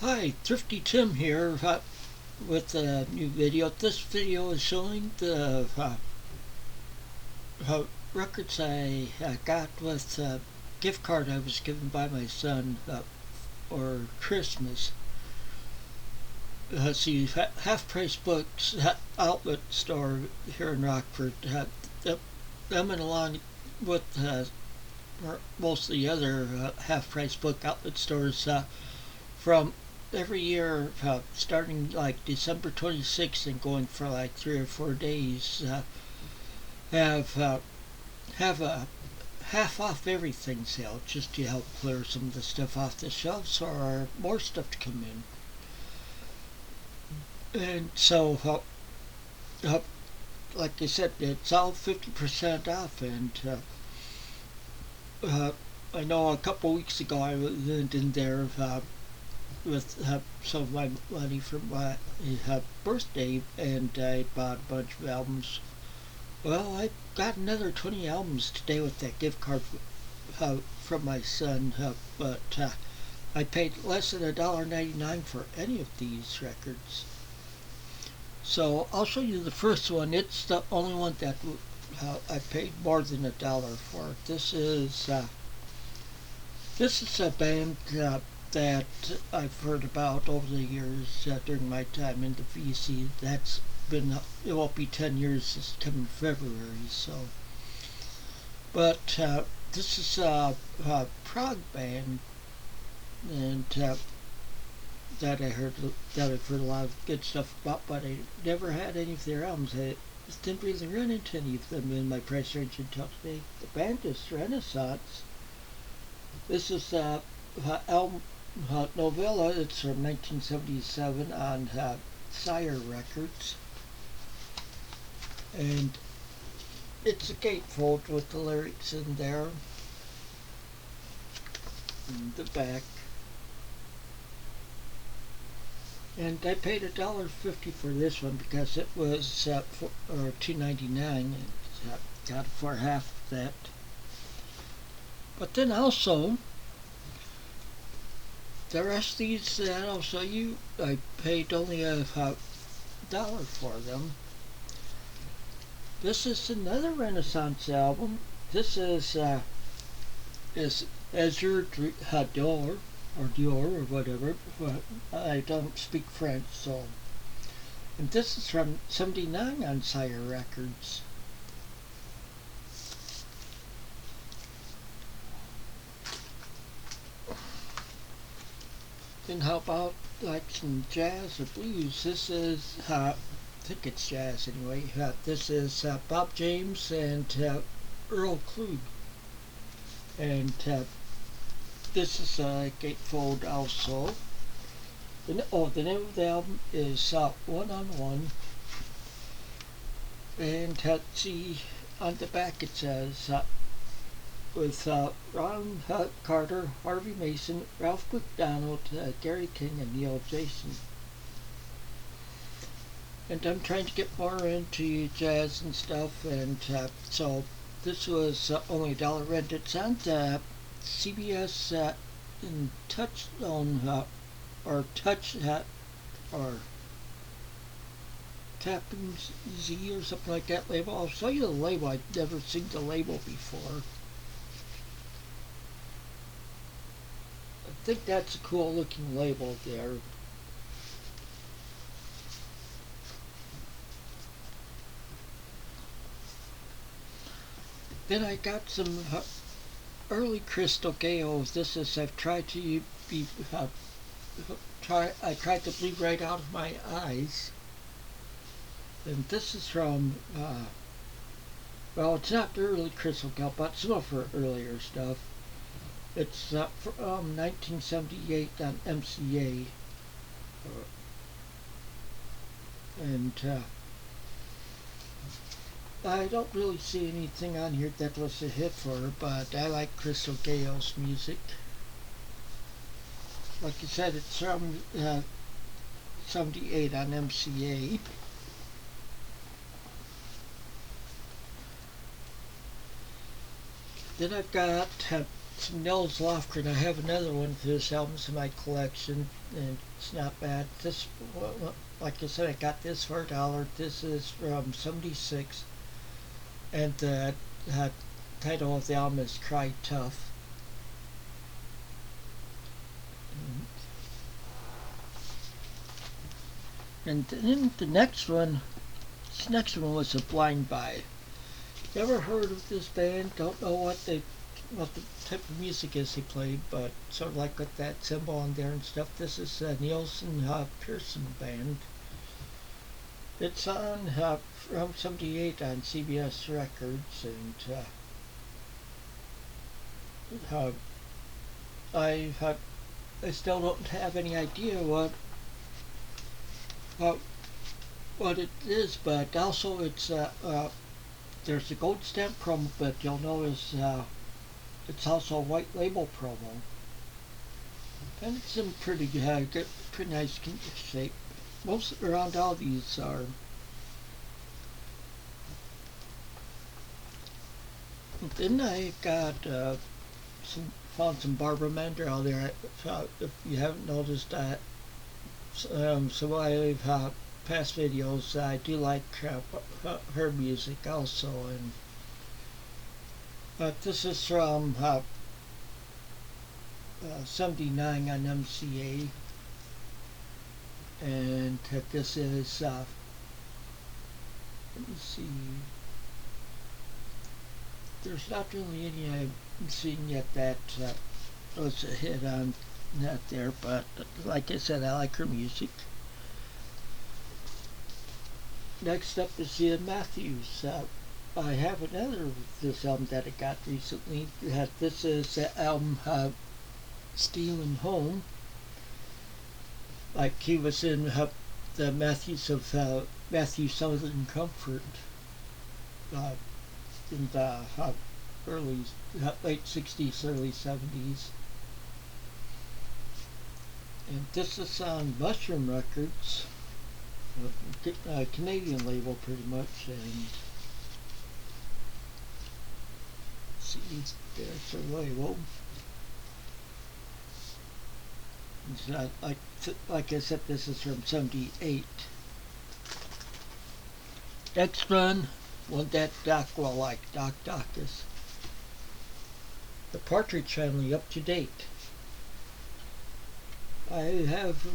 Hi, Thrifty Tim here with a new video. This video is showing the records I got with a gift card I was given by my son for Christmas. See, Half Price Books outlet store here in Rockford. Them and along with most of the other Half Price Book outlet stores from every year, starting like December 26th and going for like 3 or 4 days, have a half off everything sale just to help clear some of the stuff off the shelves or more stuff to come in. And so, like I said, it's all 50% off. And I know a couple weeks ago I went in there with some of my money for my birthday, and I bought a bunch of albums. Well, I got another 20 albums today with that gift card from my son, but I paid less than $1.99 for any of these records. So I'll show you the first one. It's the only one that I paid more than $1 for. This is a band that I've heard about over the years during my time in the VC. That's been, it won't be 10 years this coming February, so. But this is a prog band, and that I've heard a lot of good stuff about, but I never had any of their albums. I just didn't really run into any of them in my price range until today. The band is Renaissance. This is album Novella. It's from 1977 on Sire Records, and it's a gatefold with the lyrics in there in the back. And I paid $1.50 for this one because it was $2.99, and got it for half of that. But then also, the rest of these that I'll show you, I paid only $1 for them. This is another Renaissance album. This is Azure Dior, or Dior, or whatever. I don't speak French, so. And this is from '79 on Sire Records. Then how about like some jazz or blues? This is, I think it's jazz anyway. This is Bob James and Earl Klug. And this is a gatefold also. The name of the album is One on One. And see, on the back it says, with Ron Carter, Harvey Mason, Ralph McDonald, Gary King, and Neil Jason. And I'm trying to get more into jazz and stuff, and so this was only $1 rent. It's on the CBS in Touchstone or Touch or Tapping Z or something like that label. I'll show you the label. I've never seen the label before. I think that's a cool looking label there. Then I got some early Crystal Gayos. This is, I've tried to be I tried to bleed right out of my eyes. And this is from well, it's not the early Crystal Gayle, but some of her earlier stuff. It's from 1978 on MCA. And I don't really see anything on here that was a hit for her, but I like Crystal Gayle's music. Like I said, it's from 78 on MCA. Then I've got some Nels Lofgren. I have another one of his albums in my collection, and it's not bad. This, like I said, I got this for $1. This is from '76, and the title of the album is "Cry Tough." And then the next one, was a Blind Buy. Never heard of this band. Don't know what the type of music is they played, but sort of like with that cymbal on there and stuff. This is a Nielsen Pearson band. It's on from '78 on CBS Records, and I still don't have any idea what it is, but also it's there's a gold stamp promo, but you'll notice it's also a white label promo, and it's in pretty good, pretty nice shape. Most around all these are. Then I got found some Barbara Mandrell there. If you haven't noticed that, so I've past videos. I do like her music also, and this is from '79 on MCA, and this is let me see. There's not really any I've seen yet that was a hit on that there, but like I said, I like her music. Next up is Ian Matthews. I have another of this album that I got recently. This is the album Stealing Home. Like he was in the Matthews of Matthew Southern Comfort in the late '60s, early '70s. And this is on Mushroom Records, a Canadian label pretty much, and see, there's their label. It's not like I said, this is from '78. Next one that Doc will like, Doc is the Partridge Family, Up to Date. I have,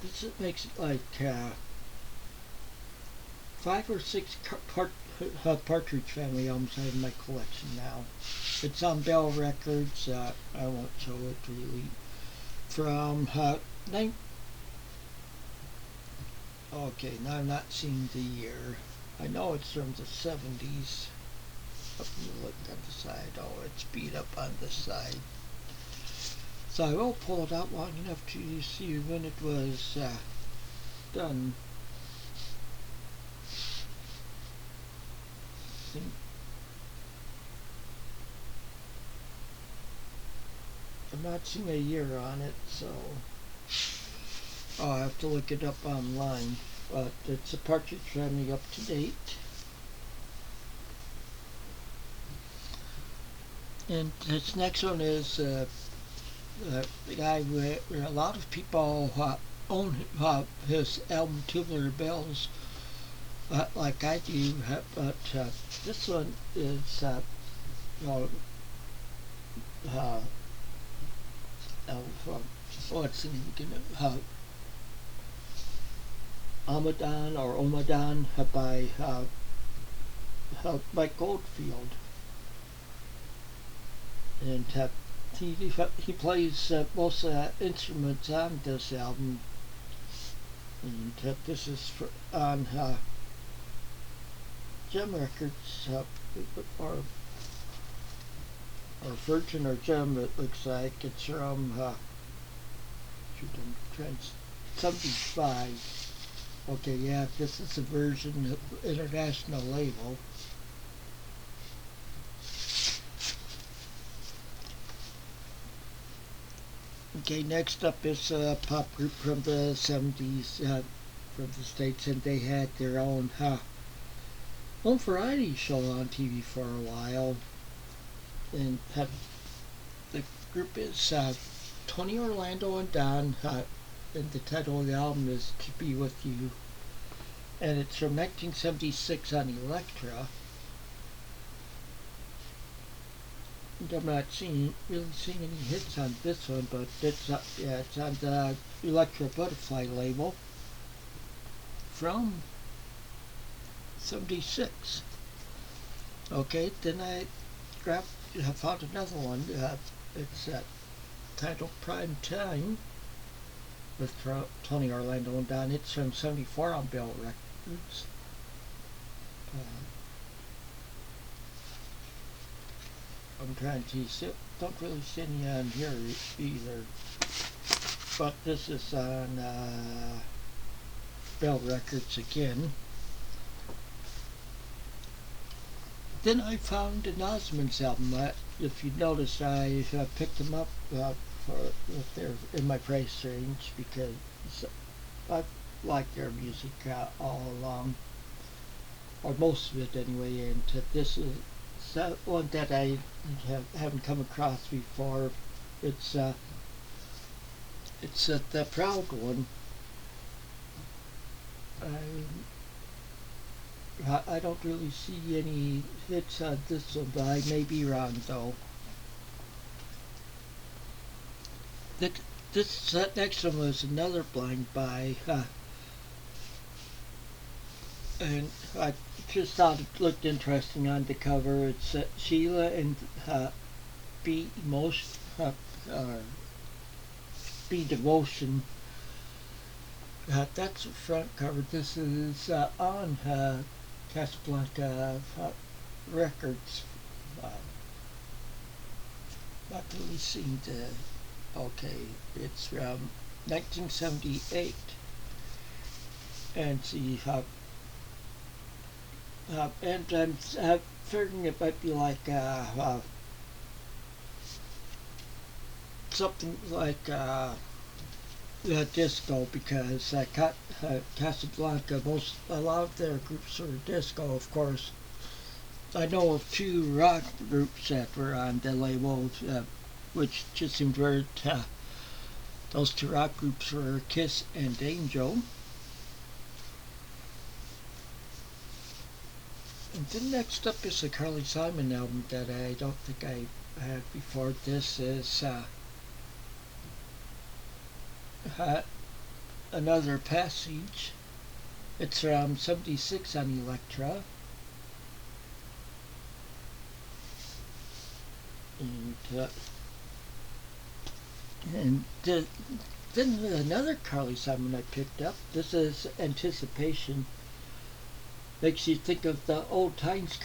this makes it like 5 or 6 Partridge Family albums I have in my collection now. It's on Bell Records. I won't show it really. From okay, now I'm not seeing the year. I know it's from the '70s. Up and look at the side. Oh, it's beat up on the side. So I will pull it out long enough to see when it was done. I'm not seeing a year on it, so I'll have to look it up online. But it's a Partridge Family, Up to Date. And this next one is the guy where a lot of people own his album Tubular Bells, like I do, but this one is let's see, Omadon by Mike Goldfield, and he plays most instruments on this album, and this is on Gem Records, or Virgin or Gem, it looks like. It's from 75. Okay, yeah, this is a version of international label. Okay, next up is a pop group from the '70s, from the States, and they had their own variety show on TV for a while, and group is Tony, Orlando, and Don, and the title of the album is To Be With You. And it's from 1976 on Elektra. And I'm not really seeing any hits on this one, but it's on the Elektra Butterfly label from 76. Okay, then I found another one. It's titled Prime Time with Tony, Orlando, and Don. It's from 74 on Bell Records. I'm trying to see, don't really see any on here either. But this is on Bell Records again. Then I found an Osmonds album. If you notice, I picked them up if they're in my price range because I like their music all along, or most of it anyway. And this is one that I haven't come across before. It's the Proud one. I don't really see any hits on this one, but I may be wrong though. That next one was another blind buy, and I just thought it looked interesting on the cover. It's Sheila and Be Devotion. That's the front cover. This is on Casablanca Records. Not really seen the. Okay, it's from 1978, and see and I'm figuring it might be like something like disco, because Casablanca, a lot of their groups are disco, of course. I know of two rock groups that were on the label, which just seemed weird. Those two rock groups were Kiss and Angel. And then next up is a Carly Simon album that I don't think I had before. This is Another Passage. It's from 76 on Elektra. And then another Carly Simon I picked up. This is Anticipation. Makes you think of the old times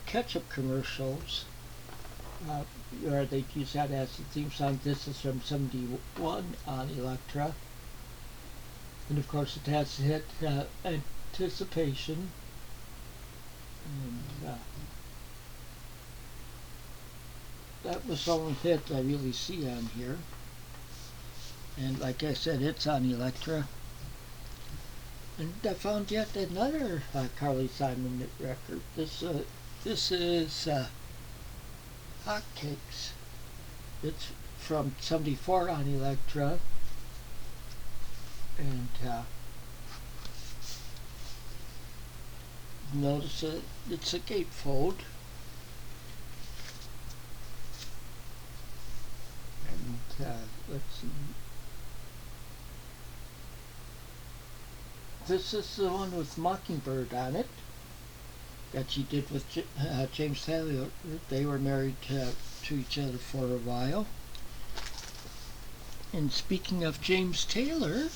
ketchup commercials, where they use that as the theme song. This is from 71 on Elektra. And of course it has the hit Anticipation. And that was the only hit I really see on here. And like I said, it's on Elektra. And I found yet another Carly Simon record. This is Hotcakes. It's from 74 on Elektra. And notice it's a gatefold. And let's see. This is the one with Mockingbird on it that she did with James Taylor. They were married to each other for a while. And speaking of James Taylor,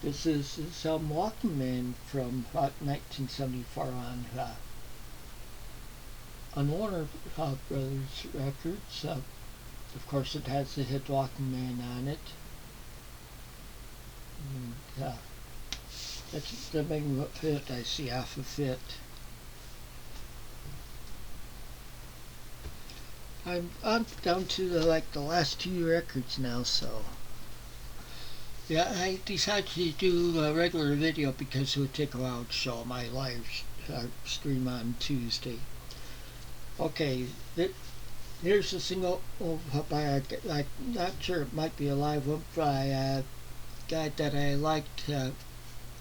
this is his Walking Man from 1974 on Warner Brothers Records. Of course, it has the hit Walking Man on it. And, that's the main fit. I see half of it. I'm down to the last two records now, so yeah, I decided to do a regular video because it would take a while to show my live stream on Tuesday. Okay, Here's a single by a, like, not sure, it might be a live one by a guy that I liked,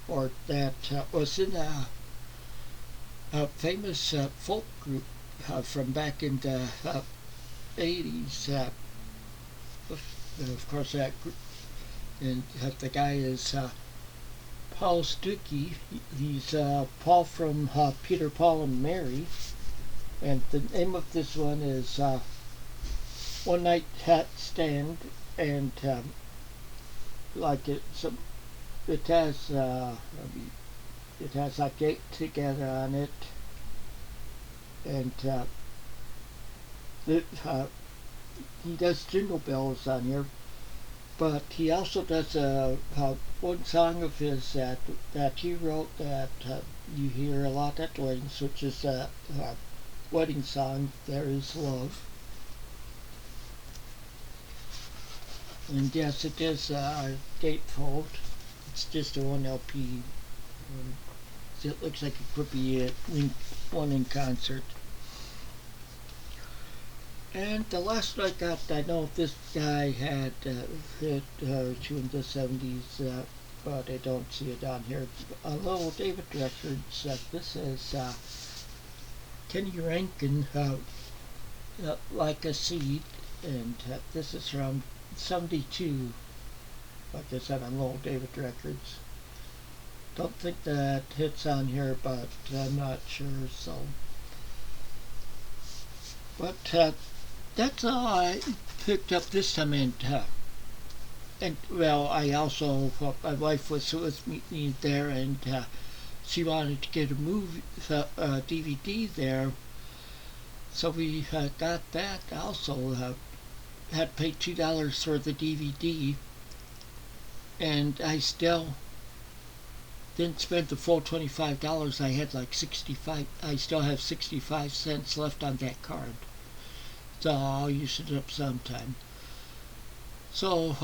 or that was in a famous folk group from back in the 80s. Of course, that group, and the guy is Paul Stuckey. He's Paul from Peter, Paul, and Mary. And the name of this one is One Night Hat Stand. And like it has it has like Get Together on it, and it, he does Jingle Bells on here, but he also does one song of his that he wrote that you hear a lot at weddings, which is a wedding song, There Is Love. And yes, it is gatefold. It's just a 1 LP. It looks like it could be one in concert. And the last one I got, I know this guy had hit two in the 70s, but I don't see it on here. A little David Records. This is Kenny Rankin, Like a Seed, and this is from 72. Like I said, on Little David Records. Don't think that hits on here, but I'm not sure, so. But that's all I picked up this time, and well, I also, my wife was with me there, and she wanted to get a movie, DVD there, so we got that. Also had paid $2 for the DVD, and I still didn't spend the full $25. I had like 65. I still have 65 cents left on that card, so I'll use it up sometime. So,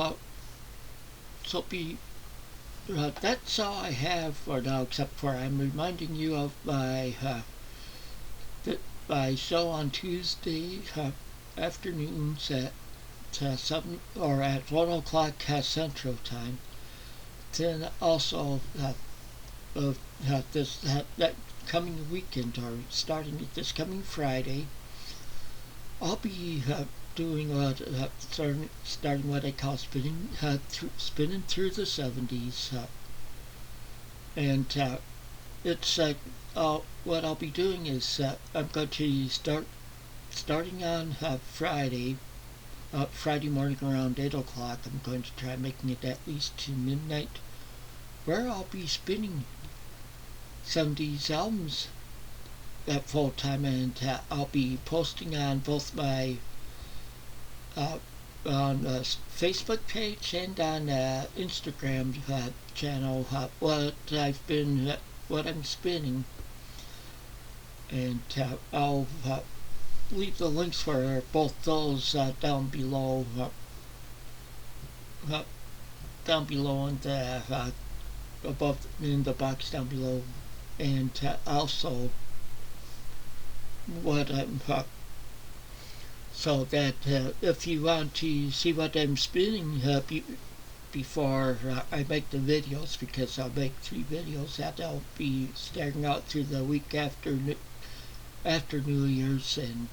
that's all I have for now, except for I'm reminding you of my show on Tuesday afternoons at 7 or at 1 o'clock Central Time. Then also that coming weekend, or starting this coming Friday, I'll be doing starting what I call spinning through the 70s, and it's what I'll be doing is I'm going to starting on Friday morning around 8 o'clock. I'm going to try making it at least to midnight, where I'll be spinning 70s albums at full time, and I'll be posting on both my on Facebook page and on Instagram channel what I'm spinning, and I'll leave the links for both those down below in the above in the box down below, and also what I'm so that if you want to see what I'm spinning before I make the videos, because I'll make 3 videos that I'll be starting out through the week after New Year's, and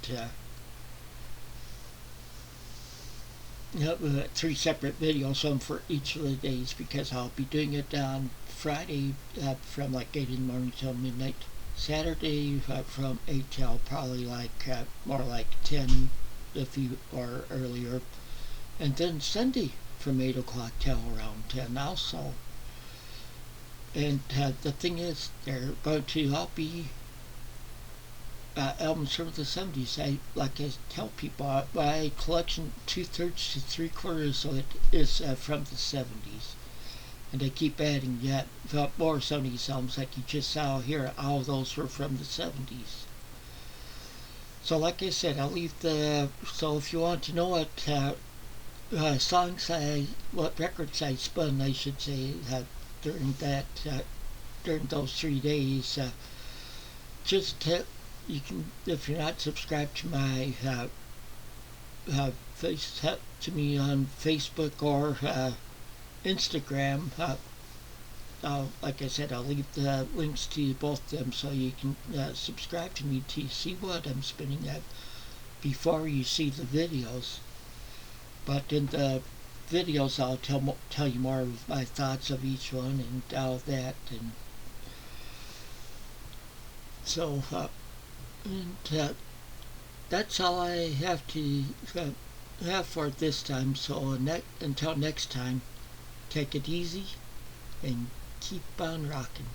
3 separate videos, one for each of the days, because I'll be doing it on Friday from like 8 in the morning till midnight, Saturday from 8 till probably like more like 10 or earlier, and then Sunday from 8 o'clock till around 10 also. And the thing is, they're going to all be albums from the 70s. Like I tell people, my collection 2/3 to 3/4 of it is from the 70s, and I keep adding yet more 70s albums. Like you just saw here, all of those were from the 70s. So like I said, I'll leave so if you want to know what what records I spun, I should say, during those 3 days, just you can, if you're not subscribed to my face to me on Facebook or Instagram. Like I said, I'll leave the links to both of them so you can subscribe to me to see what I'm spinning at before you see the videos. But in the videos, I'll tell you more of my thoughts of each one and all that. And so, that's all I have to have for this time. So until next time, take it easy and keep on rocking.